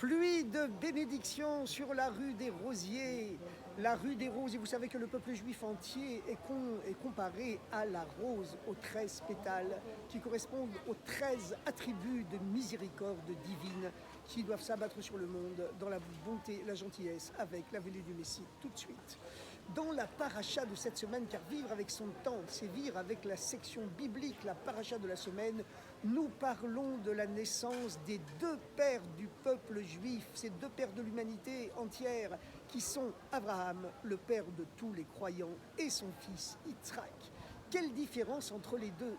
Pluie de bénédictions sur la rue des Rosiers, la rue des Roses. Et vous savez que le peuple juif entier est comparé à la rose aux 13 pétales qui correspondent aux 13 attributs de miséricorde divine qui doivent s'abattre sur le monde dans la bonté, la gentillesse, avec la venue du Messie tout de suite. Dans la paracha de cette semaine, car vivre avec son temps, c'est vivre avec la section biblique, la paracha de la semaine, nous parlons de la naissance des deux pères du peuple juif, ces deux pères de l'humanité entière, qui sont Abraham, le père de tous les croyants, et son fils Yitzhak. Quelle différence entre les deux?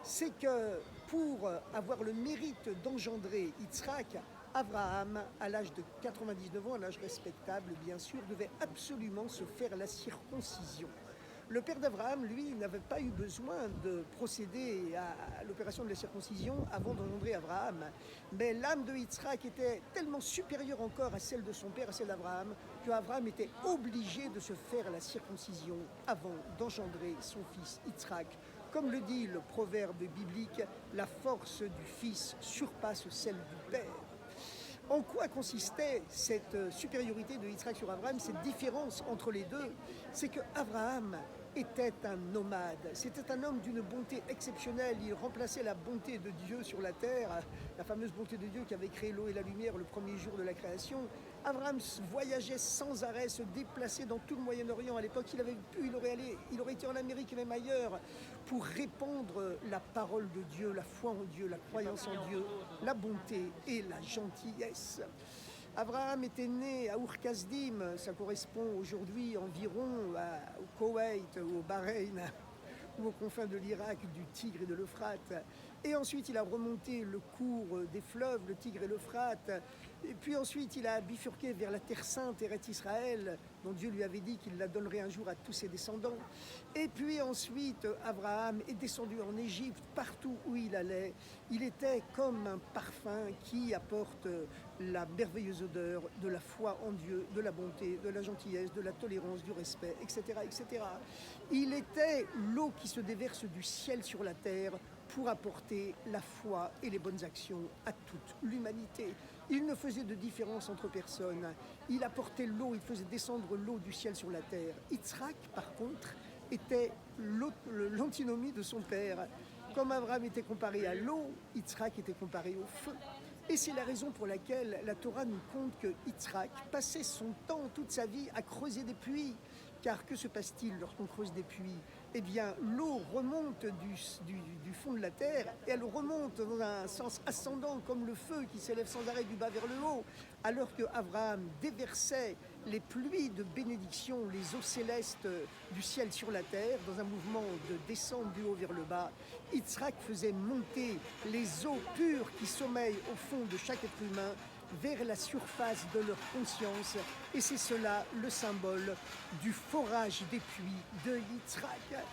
C'est que pour avoir le mérite d'engendrer Yitzhak, Abraham, à l'âge de 99 ans, à l'âge respectable bien sûr, devait absolument se faire la circoncision. Le père d'Abraham, lui, n'avait pas eu besoin de procéder à l'opération de la circoncision avant d'engendrer Abraham. Mais l'âme de Yitzhak était tellement supérieure encore à celle de son père, à celle d'Abraham, qu'Abraham était obligé de se faire la circoncision avant d'engendrer son fils Yitzhak. Comme le dit le proverbe biblique, la force du fils surpasse celle du père. En quoi consistait cette supériorité de Yitzhak sur Abraham, cette différence entre les deux? C'est que Abraham était un nomade, c'était un homme d'une bonté exceptionnelle, il remplaçait la bonté de Dieu sur la terre, la fameuse bonté de Dieu qui avait créé l'eau et la lumière le premier jour de la création. Abraham voyageait sans arrêt, se déplaçait dans tout le Moyen-Orient. À l'époque, il aurait été en Amérique et même ailleurs pour répandre la parole de Dieu, la foi en Dieu, la croyance en Dieu, la bonté et la gentillesse. Abraham était né à Ur-Kasdim, ça correspond aujourd'hui environ au Koweït ou au Bahreïn ou aux confins de l'Irak, du Tigre et de l'Euphrate. Et ensuite, il a remonté le cours des fleuves, le Tigre et l'Euphrate. Et puis ensuite, il a bifurqué vers la Terre Sainte, Eretz Israël, dont Dieu lui avait dit qu'il la donnerait un jour à tous ses descendants. Et puis ensuite, Abraham est descendu en Égypte, partout où il allait. Il était comme un parfum qui apporte la merveilleuse odeur de la foi en Dieu, de la bonté, de la gentillesse, de la tolérance, du respect, etc., etc. Il était l'eau qui se déverse du ciel sur la terre pour apporter la foi et les bonnes actions à toute l'humanité. Il ne faisait de différence entre personnes. Il apportait l'eau, il faisait descendre l'eau du ciel sur la terre. Yitzhak, par contre, était l'antinomie de son père. Comme Abraham était comparé à l'eau, Yitzhak était comparé au feu. Et c'est la raison pour laquelle la Torah nous conte que Yitzhak passait son temps, toute sa vie, à creuser des puits. Car que se passe-t-il lorsqu'on creuse des puits? Eh bien, l'eau remonte du fond de la terre et elle remonte dans un sens ascendant comme le feu qui s'élève sans arrêt du bas vers le haut. Alors que Abraham déversait les pluies de bénédiction, les eaux célestes du ciel sur la terre, dans un mouvement de descente du haut vers le bas, Yitzhak faisait monter les eaux pures qui sommeillent au fond de chaque être humain vers la surface de leur conscience. Et c'est cela le symbole du forage des puits de Yitzhak.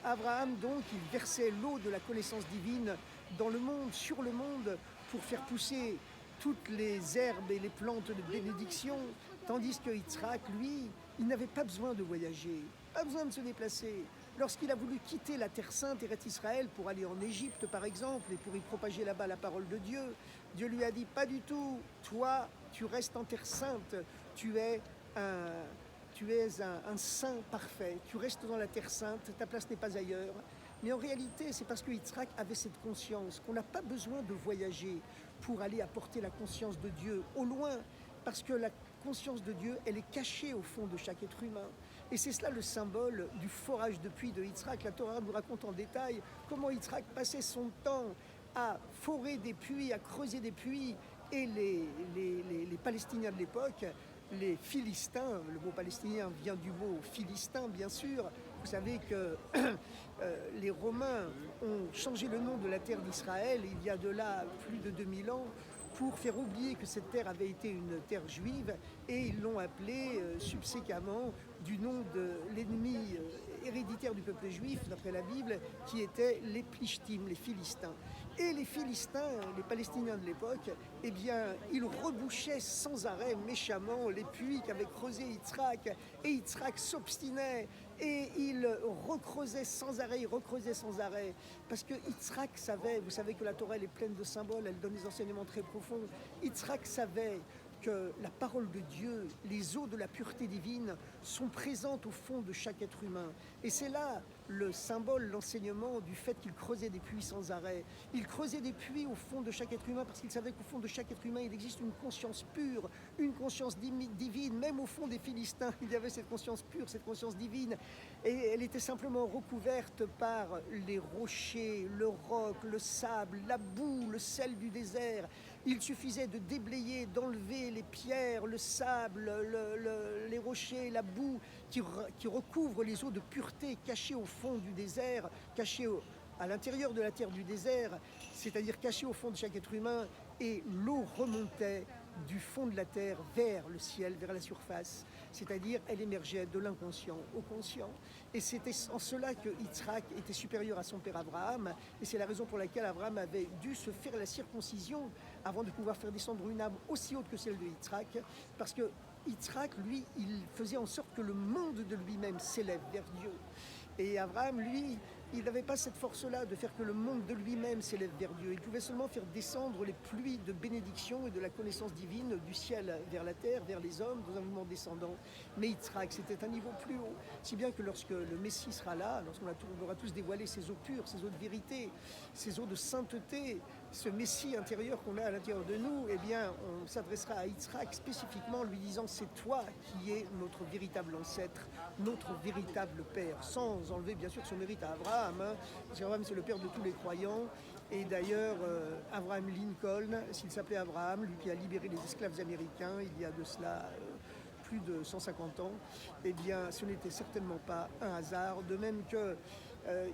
Abraham, donc, il versait l'eau de la connaissance divine dans le monde, sur le monde, pour faire pousser toutes les herbes et les plantes de bénédiction, tandis que Yitzhak, lui, il n'avait pas besoin de voyager, pas besoin de se déplacer. Lorsqu'il a voulu quitter la Terre Sainte, Eretz Israël, pour aller en Égypte, par exemple, et pour y propager là-bas la parole de Dieu, Dieu lui a dit, pas du tout, toi, tu restes en Terre Sainte, tu es un saint parfait, tu restes dans la Terre Sainte, ta place n'est pas ailleurs. Mais en réalité, c'est parce que Yitzhak avait cette conscience qu'on n'a pas besoin de voyager pour aller apporter la conscience de Dieu au loin, parce que la conscience de Dieu, elle est cachée au fond de chaque être humain. Et c'est cela le symbole du forage de puits de Yitzhak. La Torah nous raconte en détail comment Yitzhak passait son temps à forer des puits, à creuser des puits, et les Palestiniens de l'époque, les Philistins, le mot palestinien vient du mot philistin bien sûr. Vous savez que les Romains ont changé le nom de la terre d'Israël il y a de là plus de 2000 ans pour faire oublier que cette terre avait été une terre juive, et ils l'ont appelée subséquemment du nom de l'ennemi héréditaire du peuple juif, d'après la Bible, qui étaient les Plishtim, les Philistins. Et les Philistins, les Palestiniens de l'époque, eh bien, ils rebouchaient sans arrêt, méchamment, les puits qu'avait creusé Yitzhak. Et Yitzhak s'obstinait et il recreusait sans arrêt, parce que Yitzhak savait, vous savez que la Torah elle est pleine de symboles, elle donne des enseignements très profonds. Yitzhak savait que la parole de Dieu, les eaux de la pureté divine sont présentes au fond de chaque être humain. Et c'est là le symbole, l'enseignement du fait qu'il creusait des puits sans arrêt. Il creusait des puits au fond de chaque être humain parce qu'il savait qu'au fond de chaque être humain, il existe une conscience pure, une conscience divine. Même au fond des Philistins, il y avait cette conscience pure, cette conscience divine. Et elle était simplement recouverte par les rochers, le roc, le sable, la boue, le sel du désert. Il suffisait de déblayer, d'enlever les pierres, le sable, les rochers, la boue qui recouvre les eaux de pureté cachées au fond du désert, cachées à l'intérieur de la terre du désert, c'est-à-dire cachées au fond de chaque être humain, et l'eau remontait du fond de la terre vers le ciel, vers la surface, c'est-à-dire elle émergeait de l'inconscient au conscient. Et c'était en cela que Yitzhak était supérieur à son père Abraham, et c'est la raison pour laquelle Abraham avait dû se faire la circoncision avant de pouvoir faire descendre une âme aussi haute que celle de Yitzhak, parce que Yitzhak, lui, il faisait en sorte que le monde de lui-même s'élève vers Dieu. Et Abraham, lui, il n'avait pas cette force-là de faire que le monde de lui-même s'élève vers Dieu. Il pouvait seulement faire descendre les pluies de bénédiction et de la connaissance divine du ciel vers la terre, vers les hommes, dans un mouvement descendant. Mais Yitzhak, c'était un niveau plus haut. Si bien que lorsque le Messie sera là, lorsqu'on aura tous dévoilé ses eaux pures, ses eaux de vérité, ses eaux de sainteté, ce Messie intérieur qu'on a à l'intérieur de nous, eh bien, on s'adressera à Yitzhak spécifiquement en lui disant « c'est toi qui es notre véritable ancêtre, notre véritable père », sans enlever bien sûr son mérite à Abraham, parce qu'Abraham c'est le père de tous les croyants. Et d'ailleurs, Abraham Lincoln, s'il s'appelait Abraham, lui qui a libéré les esclaves américains il y a de cela plus de 150 ans, eh bien ce n'était certainement pas un hasard, de même que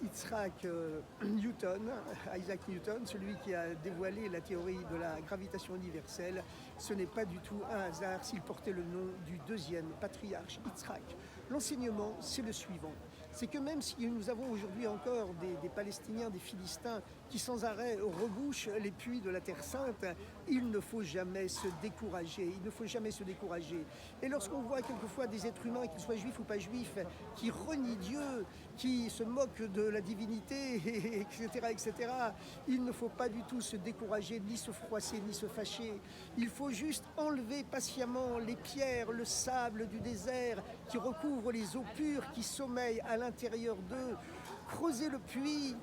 Isaac Newton, celui qui a dévoilé la théorie de la gravitation universelle, ce n'est pas du tout un hasard s'il portait le nom du deuxième patriarche, Yitzhak. L'enseignement, c'est le suivant. C'est que même si nous avons aujourd'hui encore des Palestiniens, des Philistins qui sans arrêt rebouchent les puits de la Terre Sainte, il ne faut jamais se décourager, Et lorsqu'on voit quelquefois des êtres humains, qu'ils soient juifs ou pas juifs, qui renient Dieu, qui se moquent de la divinité, etc., il ne faut pas du tout se décourager, ni se froisser, ni se fâcher. Il faut juste enlever patiemment les pierres, le sable du désert qui recouvre les eaux pures qui sommeillent à l'intérieur d'eux, creuser le puits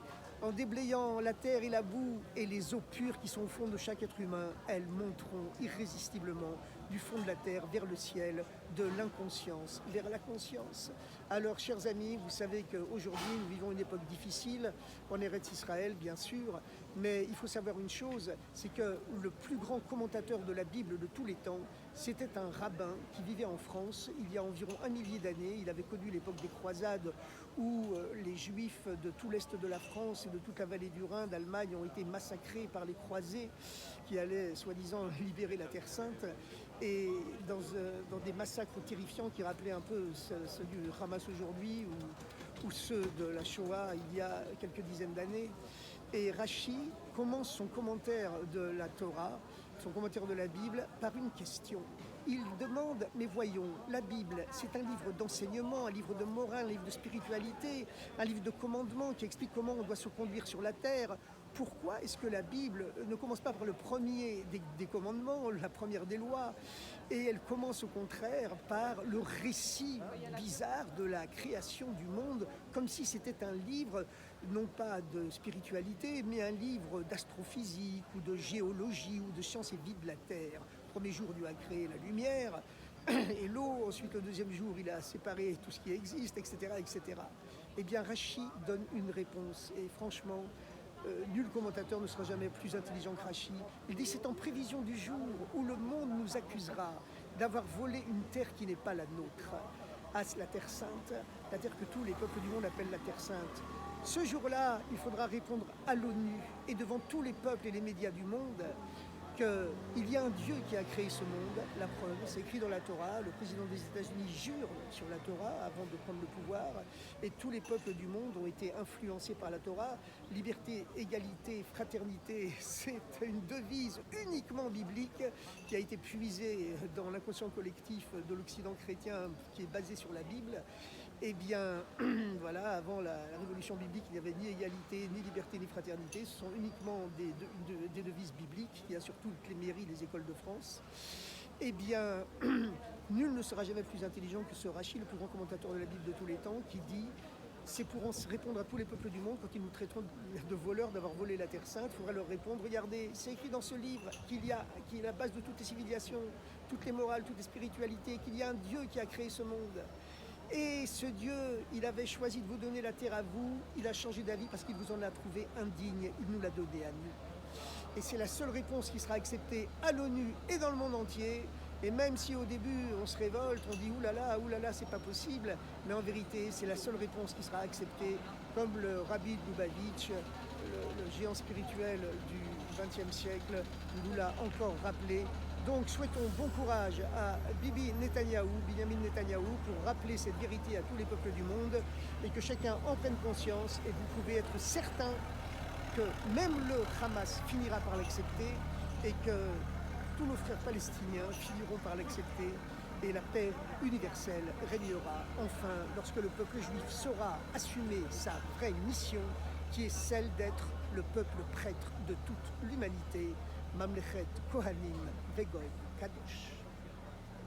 en déblayant la terre et la boue, et les eaux pures qui sont au fond de chaque être humain, elles monteront irrésistiblement du fond de la terre vers le ciel, de l'inconscience vers la conscience. Alors, chers amis, vous savez qu'aujourd'hui, nous vivons une époque difficile, en Eretz Israël, bien sûr, mais il faut savoir une chose, c'est que le plus grand commentateur de la Bible de tous les temps, c'était un rabbin qui vivait en France il y a environ 1 millier d'années. Il avait connu l'époque des croisades où les Juifs de tout l'est de la France et de toute la vallée du Rhin, d'Allemagne, ont été massacrés par les croisés qui allaient soi-disant libérer la Terre Sainte, et dans des massacres terrifiants qui rappelaient un peu ceux du Hamas aujourd'hui ou ceux de la Shoah il y a quelques dizaines d'années. Et Rashi commence son commentaire de la Torah, son commentaire de la Bible, par une question. Il demande, mais voyons, la Bible, c'est un livre d'enseignement, un livre de morale, un livre de spiritualité, un livre de commandements qui explique comment on doit se conduire sur la terre. Pourquoi est-ce que la Bible ne commence pas par le premier des commandements, la première des lois, et elle commence au contraire par le récit bizarre de la création du monde, comme si c'était un livre non pas de spiritualité, mais un livre d'astrophysique ou de géologie ou de sciences et vie de la Terre. Le premier jour, Dieu a créé la lumière et l'eau, ensuite le deuxième jour, il a séparé tout ce qui existe, etc., etc. Eh bien, Rashi donne une réponse, et franchement, nul commentateur ne sera jamais plus intelligent que Rashi. Il dit, c'est en prévision du jour où le monde nous accusera d'avoir volé une terre qui n'est pas la nôtre. La Terre Sainte, la terre que tous les peuples du monde appellent la Terre Sainte. Ce jour-là, il faudra répondre à l'ONU et devant tous les peuples et les médias du monde. qu'il y a un Dieu qui a créé ce monde. La preuve, c'est écrit dans la Torah. Le président des États-Unis jure sur la Torah avant de prendre le pouvoir. Et tous les peuples du monde ont été influencés par la Torah. Liberté, égalité, fraternité, c'est une devise uniquement biblique qui a été puisée dans l'inconscient collectif de l'Occident chrétien qui est basé sur la Bible. Eh bien, voilà, avant la révolution biblique, il n'y avait ni égalité, ni liberté, ni fraternité. Ce sont uniquement des devises bibliques qu'il y a sur toutes les mairies, les écoles de France. Eh bien, nul ne sera jamais plus intelligent que ce Rachi, le plus grand commentateur de la Bible de tous les temps, qui dit « C'est pour répondre à tous les peuples du monde, quand ils nous traiteront de voleurs d'avoir volé la Terre Sainte, il faudra leur répondre, regardez, c'est écrit dans ce livre qui est la base de toutes les civilisations, toutes les morales, toutes les spiritualités, qu'il y a un Dieu qui a créé ce monde. Et ce Dieu, il avait choisi de vous donner la terre à vous, il a changé d'avis parce qu'il vous en a trouvé indigne, il nous l'a donné à nous. Et c'est la seule réponse qui sera acceptée à l'ONU et dans le monde entier. Et même si au début on se révolte, on dit oulala, c'est pas possible, mais en vérité c'est la seule réponse qui sera acceptée, comme le Rabbi Lubavitch, le géant spirituel du XXe siècle, nous l'a encore rappelé. Donc souhaitons bon courage à Binyamin Netanyahou, pour rappeler cette vérité à tous les peuples du monde et que chacun en prenne conscience, et vous pouvez être certain que même le Hamas finira par l'accepter et que tous nos frères palestiniens finiront par l'accepter et la paix universelle régnera enfin lorsque le peuple juif saura assumer sa vraie mission qui est celle d'être le peuple prêtre de toute l'humanité. Mamlechet Kohanim Vegoy Kadosh.